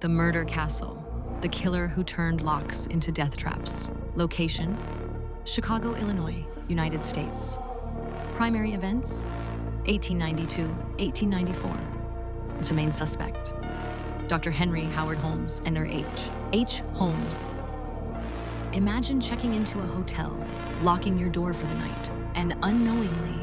The Murder Castle, the killer who turned locks into death traps. Location: Chicago, Illinois, United States. Primary events: 1892, 1894. The main suspect: Dr. Henry Howard Holmes, N.R. H. Holmes. Imagine checking into a hotel, locking your door for the night, and unknowingly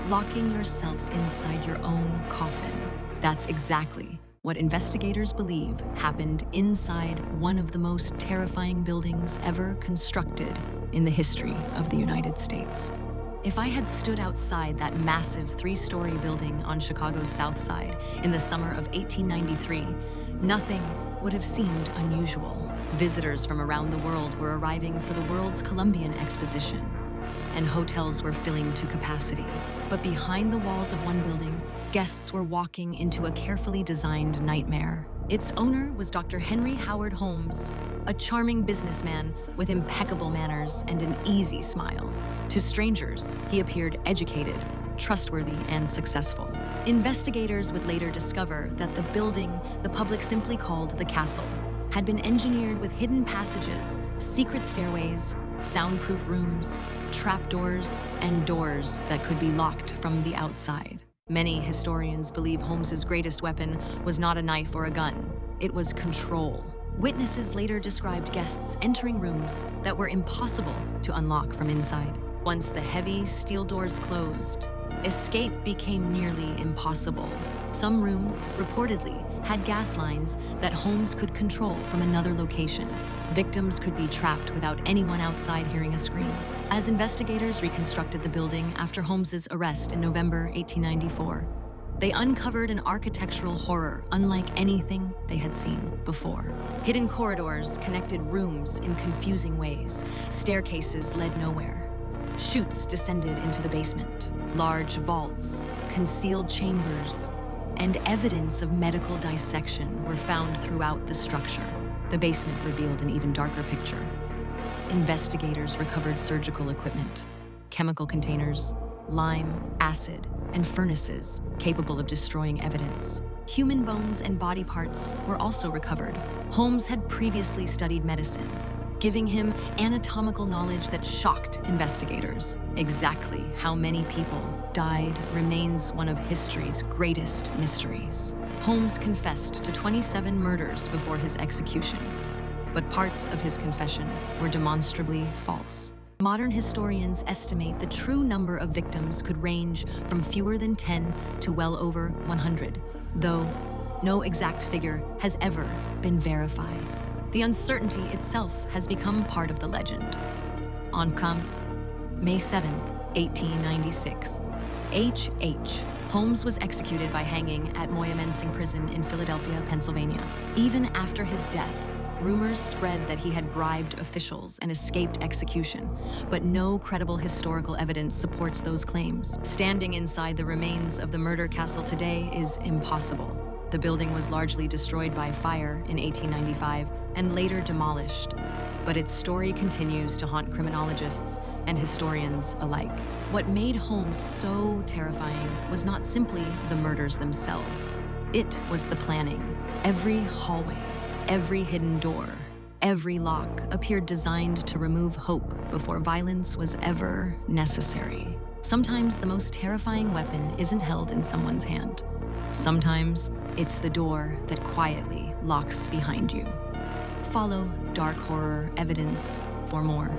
locking yourself inside your own coffin. That's exactly what investigators believe happened inside one of the most terrifying buildings ever constructed in the history of the United States. If I had stood outside that massive 3-story building on Chicago's South Side in the summer of 1893, nothing would have seemed unusual. Visitors from around the world were arriving for the world's Columbian Exposition, and hotels were filling to capacity. But behind the walls of one building, guests were walking into a carefully designed nightmare. Its owner was Dr. Henry Howard Holmes, a charming businessman with impeccable manners and an easy smile. To strangers, he appeared educated, trustworthy, and successful. Investigators would later discover that the building the public simply called the castle had been engineered with hidden passages, secret stairways, soundproof rooms, trapdoors, and doors that could be locked from the outside. Many historians believe Holmes's greatest weapon was not a knife or a gun. It was control. Witnesses later described guests entering rooms that were impossible to unlock from inside. Once the heavy steel doors closed, escape became nearly impossible. Some rooms, reportedly, had gas lines that Holmes could control from another location. Victims could be trapped without anyone outside hearing a scream. As investigators reconstructed the building after Holmes's arrest in November 1894, they uncovered an architectural horror unlike anything they had seen before. Hidden corridors connected rooms in confusing ways. Staircases led nowhere. Chutes descended into the basement. Large vaults, concealed chambers, and evidence of medical dissection were found throughout the structure. The basement revealed an even darker picture. Investigators recovered surgical equipment, chemical containers, lime, acid, and furnaces capable of destroying evidence. Human bones and body parts were also recovered. Holmes had previously studied medicine, giving him anatomical knowledge that shocked investigators. Exactly how many people died remains one of history's greatest mysteries. Holmes confessed to 27 murders before his execution, but parts of his confession were demonstrably false. Modern historians estimate the true number of victims could range from fewer than 10 to well over 100, though no exact figure has ever been verified. The uncertainty itself has become part of the legend. On May 7, 1896, H. Holmes was executed by hanging at Moyamensing Prison in Philadelphia, Pennsylvania. Even after his death, rumors spread that he had bribed officials and escaped execution, but no credible historical evidence supports those claims. Standing inside the remains of the murder castle today is impossible. The building was largely destroyed by fire in 1895 and later demolished, but its story continues to haunt criminologists and historians alike. What made Holmes so terrifying was not simply the murders themselves. It was the planning. Every hallway, every hidden door, every lock appeared designed to remove hope before violence was ever necessary. Sometimes the most terrifying weapon isn't held in someone's hand. Sometimes it's the door that quietly locks behind you. Follow Dark Horror Evidence for more.